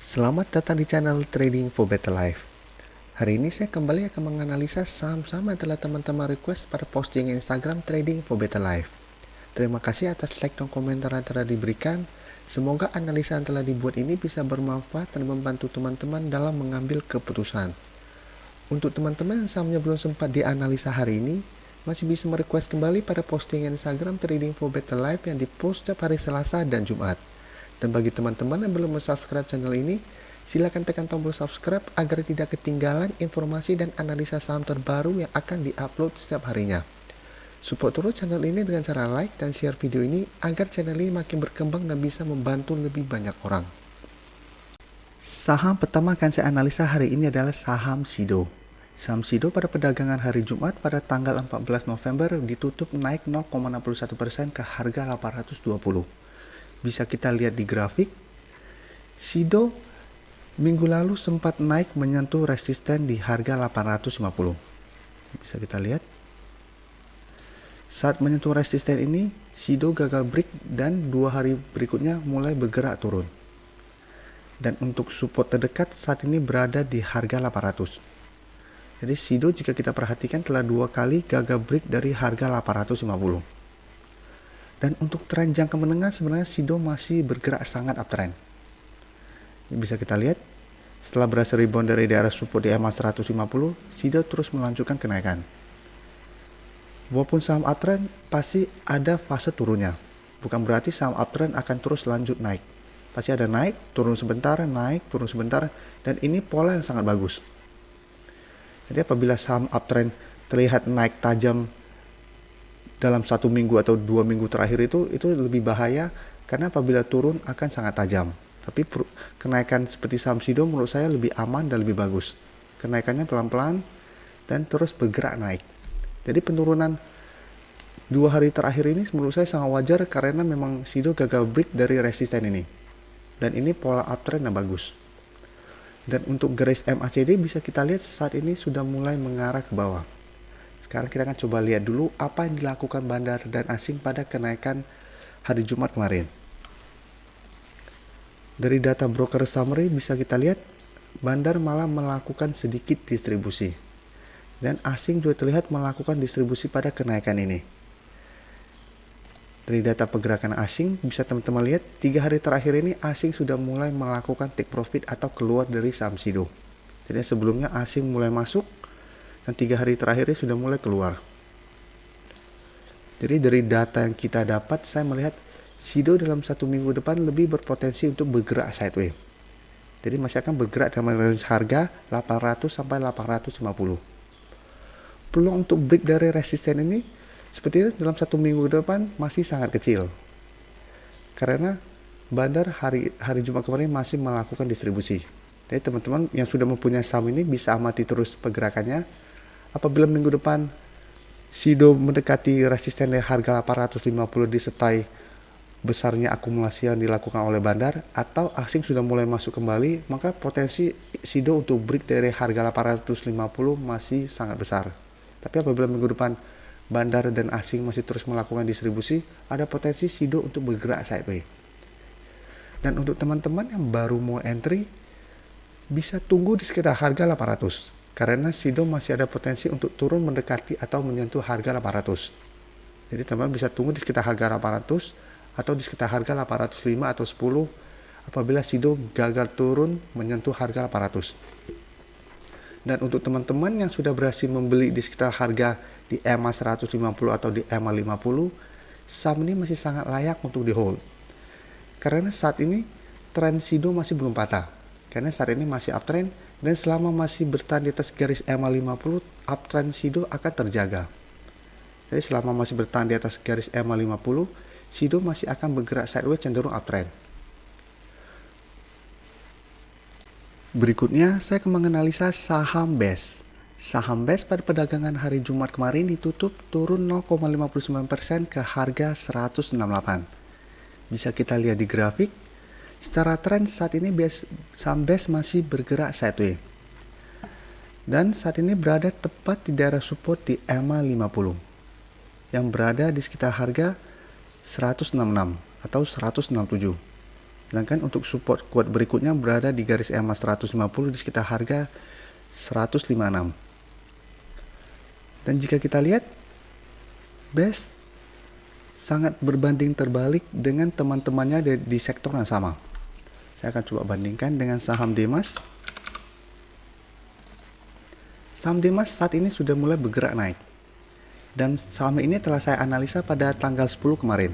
Selamat datang di channel Trading for Better Life. Hari ini saya kembali akan menganalisa saham-saham yang telah teman-teman request pada posting Instagram Trading for Better Life. Terima kasih atas like dan komentar yang telah diberikan. Semoga analisa yang telah dibuat ini bisa bermanfaat dan membantu teman-teman dalam mengambil keputusan. Untuk teman-teman yang sahamnya belum sempat dianalisa hari ini, masih bisa merequest kembali pada posting Instagram Trading for Better Life yang dipost setiap hari Selasa dan Jumat. Dan bagi teman-teman yang belum subscribe channel ini, silakan tekan tombol subscribe agar tidak ketinggalan informasi dan analisa saham terbaru yang akan diupload setiap harinya. Support terus channel ini dengan cara like dan share video ini agar channel ini makin berkembang dan bisa membantu lebih banyak orang. Saham pertama akan saya analisa hari ini adalah saham Sido. Saham Sido pada perdagangan hari Jumat pada tanggal 14 November ditutup naik 0,61% ke harga 820. Bisa kita lihat di grafik, Sido minggu lalu sempat naik menyentuh resisten di harga 850. Bisa kita lihat. Saat menyentuh resisten ini, Sido gagal break dan 2 hari berikutnya mulai bergerak turun. Dan untuk support terdekat saat ini berada di harga 800. Jadi Sido jika kita perhatikan telah 2 kali gagal break dari harga 850. Dan untuk tren jangka menengah sebenarnya Sido masih bergerak sangat uptrend. Ini bisa kita lihat, setelah berhasil rebound dari daerah support di EMA 150, Sido terus melanjutkan kenaikan. Walaupun saham uptrend, pasti ada fase turunnya. Bukan berarti saham uptrend akan terus lanjut naik. Pasti ada naik, turun sebentar, naik, turun sebentar, dan ini pola yang sangat bagus. Jadi apabila saham uptrend terlihat naik tajam dalam 1 minggu atau 2 minggu terakhir itu lebih bahaya karena apabila turun akan sangat tajam. Tapi kenaikan seperti saham Sido menurut saya lebih aman dan lebih bagus. Kenaikannya pelan-pelan dan terus bergerak naik. Jadi penurunan 2 hari terakhir ini menurut saya sangat wajar karena memang Sido gagal break dari resisten ini. Dan ini pola uptrend yang bagus. Dan untuk garis MACD bisa kita lihat saat ini sudah mulai mengarah ke bawah. Sekarang kita akan coba lihat dulu apa yang dilakukan bandar dan asing pada kenaikan hari Jumat kemarin. Dari data broker summary bisa kita lihat bandar malah melakukan sedikit distribusi. Dan asing juga terlihat melakukan distribusi pada kenaikan ini. Dari data pergerakan asing bisa teman-teman lihat 3 hari terakhir ini asing sudah mulai melakukan take profit atau keluar dari saham Sido. Jadi sebelumnya asing mulai masuk dan 3 hari terakhir ini sudah mulai keluar. Jadi dari data yang kita dapat saya melihat Sido dalam 1 minggu depan lebih berpotensi untuk bergerak sideways. Jadi masih akan bergerak dalam range harga 800 sampai 850. Peluang untuk break dari resisten ini sepertinya dalam 1 minggu depan masih sangat kecil. Karena bandar hari Jumat kemarin masih melakukan distribusi. Jadi teman-teman yang sudah mempunyai saham ini bisa amati terus pergerakannya. Apabila minggu depan Sido mendekati resisten dari harga 850 disertai besarnya akumulasi yang dilakukan oleh bandar atau asing sudah mulai masuk kembali, maka potensi Sido untuk break dari harga 850 masih sangat besar. Tapi apabila minggu depan bandar dan asing masih terus melakukan distribusi, ada potensi Sido untuk bergerak sideways. Dan untuk teman-teman yang baru mau entry, bisa tunggu di sekitar harga 800. Karena Sido masih ada potensi untuk turun mendekati atau menyentuh harga 800. Jadi teman-teman bisa tunggu di sekitar harga 800 atau di sekitar harga 805 atau 10 apabila Sido gagal turun menyentuh harga 800. Dan untuk teman-teman yang sudah berhasil membeli di sekitar harga di EMA 150 atau di EMA 50, saham ini masih sangat layak untuk di hold. Karena saat ini tren Sido masih belum patah. Karena saat ini masih uptrend dan selama masih bertahan di atas garis EMA 50, uptrend Sido akan terjaga. Jadi selama masih bertahan di atas garis EMA 50, Sido masih akan bergerak sideways cenderung uptrend. Berikutnya saya akan menganalisa saham BES. Saham BES pada perdagangan hari Jumat kemarin ditutup turun 0,59% ke harga 168. Bisa kita lihat di grafik. Secara tren saat ini saham BES masih bergerak sideways. Dan saat ini berada tepat di daerah support di EMA 50 yang berada di sekitar harga 166 atau 167. Sedangkan untuk support kuat berikutnya berada di garis EMA 150 di sekitar harga 156. Dan jika kita lihat, BES sangat berbanding terbalik dengan teman-temannya di sektor yang sama. Saya akan coba bandingkan dengan saham Demas. Saham Demas saat ini sudah mulai bergerak naik. Dan saham ini telah saya analisa pada tanggal 10 kemarin.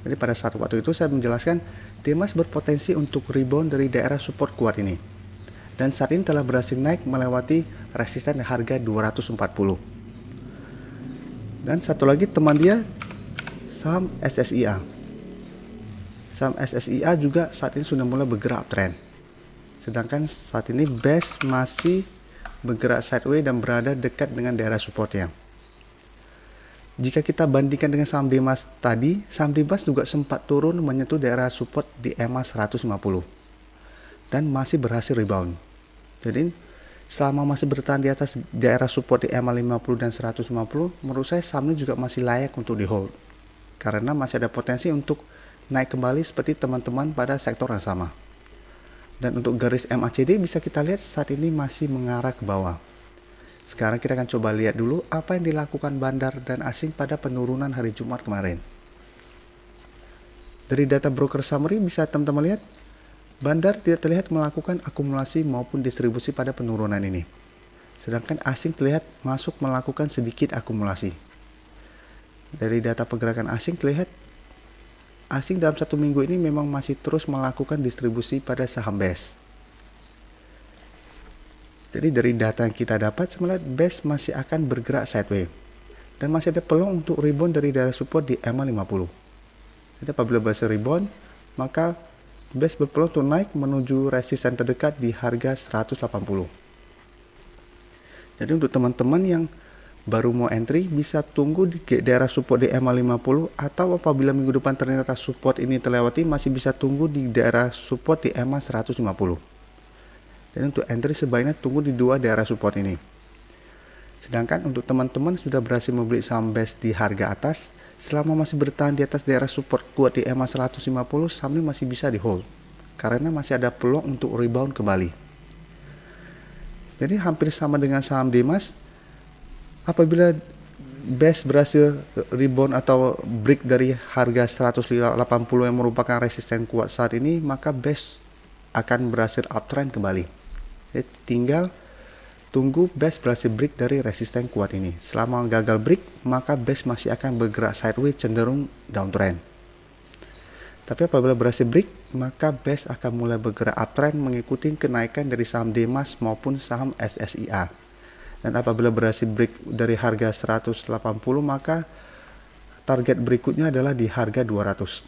Jadi pada saat waktu itu saya menjelaskan Demas berpotensi untuk rebound dari daerah support kuat ini. Dan saat ini telah berhasil naik melewati resisten harga 240. Dan satu lagi teman dia, saham SSIA. Saham SSIA juga saat ini sudah mulai bergerak uptrend. Sedangkan saat ini BES masih bergerak sideways dan berada dekat dengan daerah supportnya. Jika kita bandingkan dengan saham Demas tadi, saham Demas juga sempat turun menyentuh daerah support di EMA 150 dan masih berhasil rebound. Jadi selama masih bertahan di atas daerah support di EMA 50 dan 150, menurut saya saham ini juga masih layak untuk di hold karena masih ada potensi untuk naik kembali seperti teman-teman pada sektor yang sama. Dan untuk garis MACD bisa kita lihat saat ini masih mengarah ke bawah. Sekarang kita akan coba lihat dulu apa yang dilakukan bandar dan asing pada penurunan hari Jumat kemarin. Dari data broker summary bisa teman-teman lihat, bandar tidak terlihat melakukan akumulasi maupun distribusi pada penurunan ini. Sedangkan asing terlihat masuk melakukan sedikit akumulasi. Dari data pergerakan asing terlihat, asing dalam satu minggu ini memang masih terus melakukan distribusi pada saham BES. Jadi dari data yang kita dapat, saya melihat BES masih akan bergerak sideways dan masih ada peluang untuk rebound dari daerah support di EMA 50. Jadi apabila berhasil rebound, maka BES berpeluang untuk naik menuju resisten terdekat di harga 180. Jadi untuk teman-teman yang baru mau entry bisa tunggu di daerah support di EMA 50 atau apabila minggu depan ternyata support ini terlewati masih bisa tunggu di daerah support di EMA 150. Dan untuk entry sebaiknya tunggu di dua daerah support ini. Sedangkan untuk teman-teman sudah berhasil membeli saham BES di harga atas, selama masih bertahan di atas daerah support kuat di EMA 150, saham ini masih bisa di hold karena masih ada peluang untuk rebound kembali. Jadi hampir sama dengan saham Demas, apabila BES berhasil rebound atau break dari harga 180 yang merupakan resisten kuat saat ini, maka BES akan berhasil uptrend kembali. Jadi tinggal tunggu BES berhasil break dari resisten kuat ini. Selama gagal break, maka BES masih akan bergerak sideways cenderung downtrend. Tapi apabila berhasil break, maka BES akan mulai bergerak uptrend mengikuti kenaikan dari saham Demas maupun saham SSIA. Dan apabila berhasil break dari harga 180, maka target berikutnya adalah di harga 200.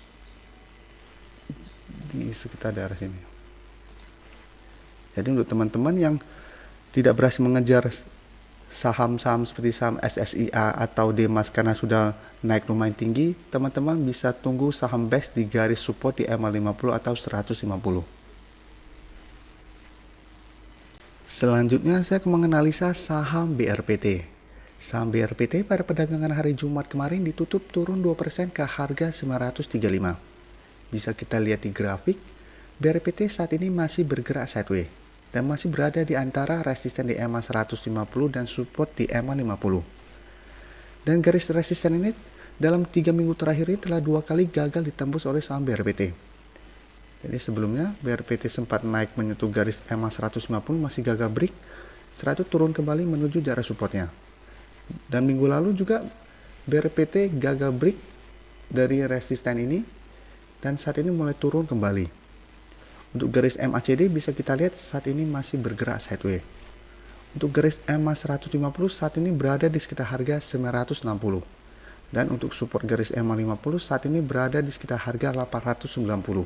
Di sekitar daerah sini. Jadi untuk teman-teman yang tidak berhasil mengejar saham-saham seperti saham SSIA atau Demas karena sudah naik lumayan tinggi, teman-teman bisa tunggu saham BES di garis support di EMA 50 atau 150. Selanjutnya saya akan menganalisa saham BRPT. Saham BRPT pada perdagangan hari Jumat kemarin ditutup turun 2% ke harga 935. Bisa kita lihat di grafik, BRPT saat ini masih bergerak sideways dan masih berada di antara resisten di EMA 150 dan support di EMA 50. Dan garis resisten ini dalam 3 minggu terakhir ini telah 2 kali gagal ditembus oleh saham BRPT. Jadi sebelumnya BRPT sempat naik menyentuh garis EMA 150 masih gagal break, setelah itu turun kembali menuju daerah supportnya. Dan minggu lalu juga BRPT gagal break dari resisten ini dan saat ini mulai turun kembali. Untuk garis MACD bisa kita lihat saat ini masih bergerak sideways. Untuk garis EMA 150 saat ini berada di sekitar harga 960. Dan untuk support garis EMA 50 saat ini berada di sekitar harga 890.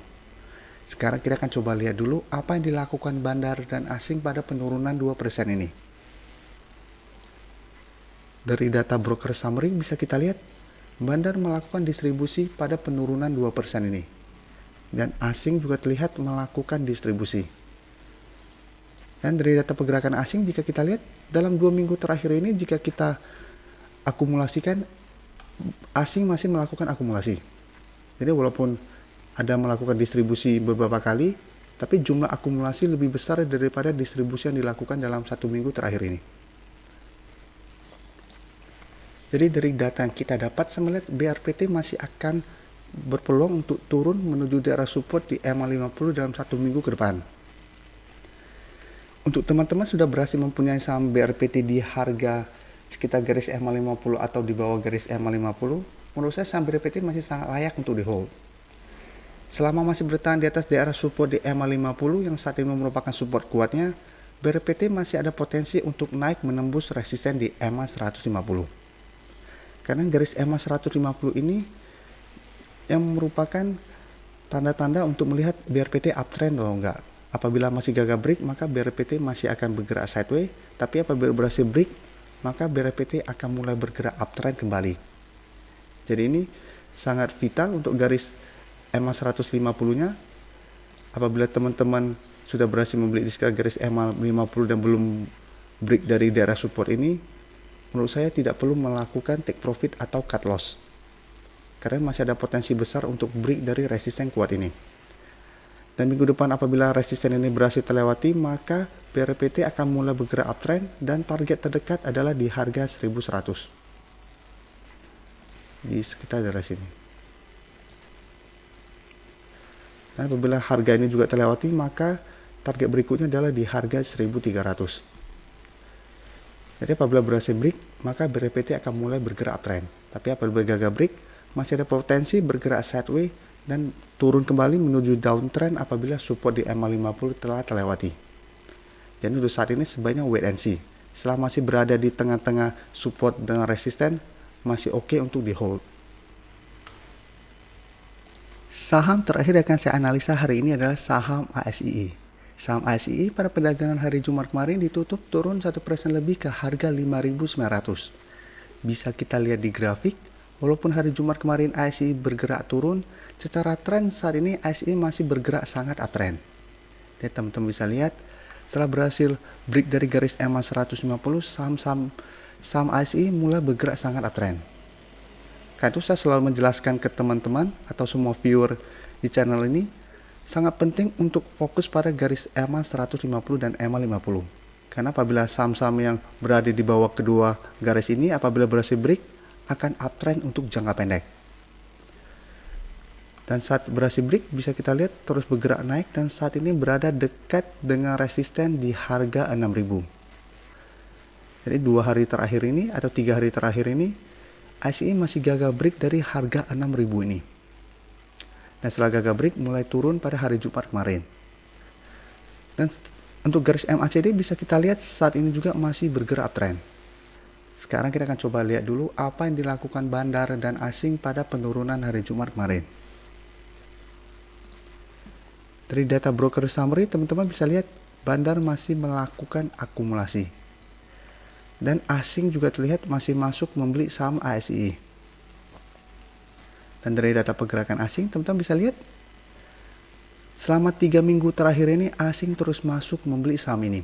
Sekarang kita akan coba lihat dulu apa yang dilakukan bandar dan asing pada penurunan 2% ini. Dari data broker summary bisa kita lihat bandar melakukan distribusi pada penurunan 2% ini. Dan asing juga terlihat melakukan distribusi. Dan dari data pergerakan asing jika kita lihat dalam 2 minggu terakhir ini jika kita akumulasikan, asing masih melakukan akumulasi. Jadi walaupun ada melakukan distribusi beberapa kali, tapi jumlah akumulasi lebih besar daripada distribusi yang dilakukan dalam 1 minggu terakhir ini. Jadi dari data yang kita dapat, saya melihat BRPT masih akan berpeluang untuk turun menuju daerah support di EMA 50 dalam 1 minggu ke depan. Untuk teman-teman sudah berhasil mempunyai saham BRPT di harga sekitar garis EMA 50 atau di bawah garis EMA 50, menurut saya saham BRPT masih sangat layak untuk di hold. Selama masih bertahan di atas daerah support di EMA 50 yang saat ini merupakan support kuatnya, BRPT masih ada potensi untuk naik menembus resisten di EMA 150. Karena garis EMA 150 ini yang merupakan tanda-tanda untuk melihat BRPT uptrend atau enggak. Apabila masih gagal break, maka BRPT masih akan bergerak sideways, tapi apabila berhasil break, maka BRPT akan mulai bergerak uptrend kembali. Jadi ini sangat vital untuk garis EMA 150-nya. Apabila teman-teman sudah berhasil membeli di sekitar garis EMA 50 dan belum break dari daerah support ini, menurut saya tidak perlu melakukan take profit atau cut loss. Karena masih ada potensi besar untuk break dari resisten kuat ini. Dan minggu depan apabila resisten ini berhasil terlewati, maka BRPT akan mulai bergerak uptrend dan target terdekat adalah di harga 1100. Di sekitar daerah sini. Dan apabila harga ini juga terlewati, maka target berikutnya adalah di harga 1300. Jadi apabila berhasil break, maka BRPT akan mulai bergerak uptrend. Tapi apabila gagal break, masih ada potensi bergerak sideways dan turun kembali menuju downtrend apabila support di EMA 50 telah terlewati. Jadi untuk saat ini sebaiknya wait and see. Setelah masih berada di tengah-tengah support dengan resisten, masih oke untuk di hold. Saham terakhir yang akan saya analisa hari ini adalah saham ASII. Saham ASII pada perdagangan hari Jumat kemarin ditutup turun 1% lebih ke harga 5.900. Bisa kita lihat di grafik, walaupun hari Jumat kemarin ASII bergerak turun, secara tren saat ini ASII masih bergerak sangat uptrend. Dan teman-teman bisa lihat, setelah berhasil break dari garis EMA 150, saham ASII mulai bergerak sangat uptrend. Karena itu saya selalu menjelaskan ke teman-teman atau semua viewer di channel ini, sangat penting untuk fokus pada garis EMA 150 dan EMA 50. Karena apabila saham-saham yang berada di bawah kedua garis ini, apabila berhasil break, akan uptrend untuk jangka pendek. Dan saat berhasil break bisa kita lihat terus bergerak naik dan saat ini berada dekat dengan resisten di harga 6.000. Jadi 2 hari terakhir ini atau 3 hari terakhir ini ASII masih gagal break dari harga 6.000 ini. Dan setelah gagal break mulai turun pada hari Jumat kemarin. Dan untuk garis MACD bisa kita lihat saat ini juga masih bergerak uptrend. Sekarang kita akan coba lihat dulu apa yang dilakukan bandar dan asing pada penurunan hari Jumat kemarin. Dari data broker summary, teman-teman bisa lihat bandar masih melakukan akumulasi. Dan asing juga terlihat masih masuk membeli saham ASII. Dan dari data pergerakan asing, teman-teman bisa lihat selama 3 minggu terakhir ini asing terus masuk membeli saham ini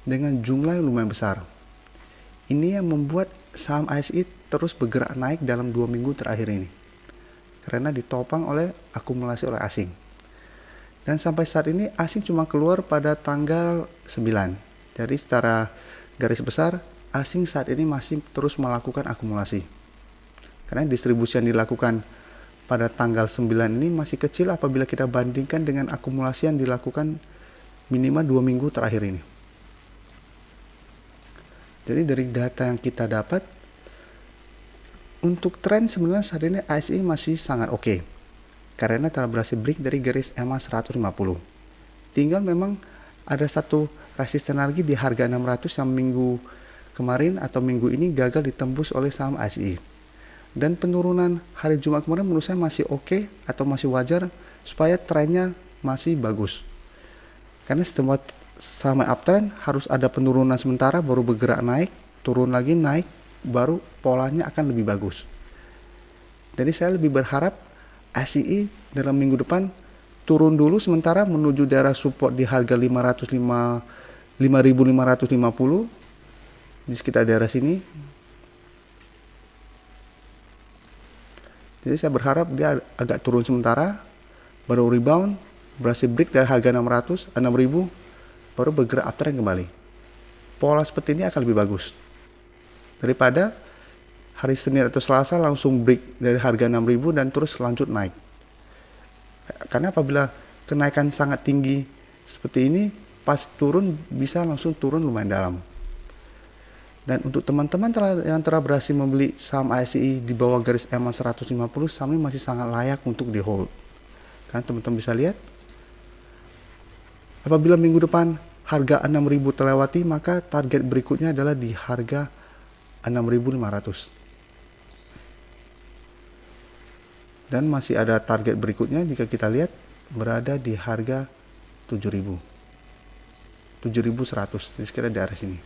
dengan jumlah yang lumayan besar. Ini yang membuat saham ASII terus bergerak naik dalam 2 minggu terakhir ini. Karena ditopang oleh akumulasi oleh asing. Dan sampai saat ini asing cuma keluar pada tanggal 9. Jadi secara garis besar asing saat ini masih terus melakukan akumulasi. Karena distribusi yang dilakukan pada tanggal 9 ini masih kecil apabila kita bandingkan dengan akumulasi yang dilakukan minimal 2 minggu terakhir ini. Jadi dari data yang kita dapat, untuk tren sebenarnya saat ini ASI masih sangat oke. Karena telah berhasil break dari garis EMA 150. Tinggal memang ada satu resisten lagi di harga 600 yang minggu kemarin atau minggu ini gagal ditembus oleh saham ASI. Dan penurunan hari Jumat kemarin menurut saya masih oke atau masih wajar supaya trennya masih bagus. Karena setelah sama uptrend harus ada penurunan sementara baru bergerak naik, turun lagi naik, baru polanya akan lebih bagus. Jadi saya lebih berharap ASII dalam minggu depan turun dulu sementara menuju daerah support di harga 5.550 di sekitar daerah sini. Jadi saya berharap dia agak turun sementara baru rebound, berhasil break dari harga 600, 6.000, baru bergerak uptrend kembali. Pola seperti ini akan lebih bagus daripada hari Senin atau Selasa langsung break dari harga 6.000 dan terus lanjut naik. Karena apabila kenaikan sangat tinggi seperti ini, pas turun bisa langsung turun lumayan dalam. Dan untuk teman-teman yang telah berhasil membeli saham ASI di bawah garis EMA 150, saham ini masih sangat layak untuk di hold. Kan teman-teman bisa lihat, apabila minggu depan harga 6.000 terlewati, maka target berikutnya adalah di harga 6.500. Dan masih ada target berikutnya jika kita lihat berada di harga 7.000. 7.100, jadi sekitar di area sini.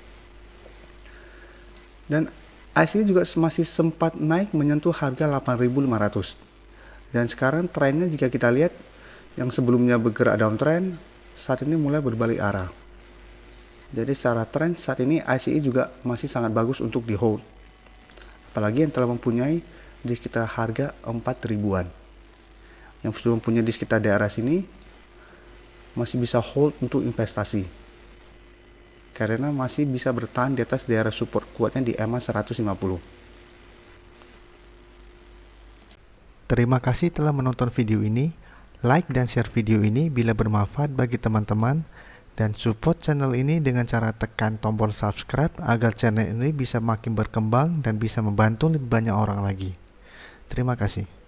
Dan ICE juga masih sempat naik menyentuh harga 8.500. Dan sekarang trennya jika kita lihat yang sebelumnya bergerak downtrend, saat ini mulai berbalik arah. Jadi secara tren saat ini ICE juga masih sangat bagus untuk di hold. Apalagi yang telah mempunyai di sekitar harga 4.000-an. Yang sudah mempunyai di sekitar daerah sini masih bisa hold untuk investasi. Karena masih bisa bertahan di atas daerah support kuatnya di EMA 150. Terima kasih telah menonton video ini. Like dan share video ini bila bermanfaat bagi teman-teman, dan support channel ini dengan cara tekan tombol subscribe agar channel ini bisa makin berkembang dan bisa membantu lebih banyak orang lagi. Terima kasih.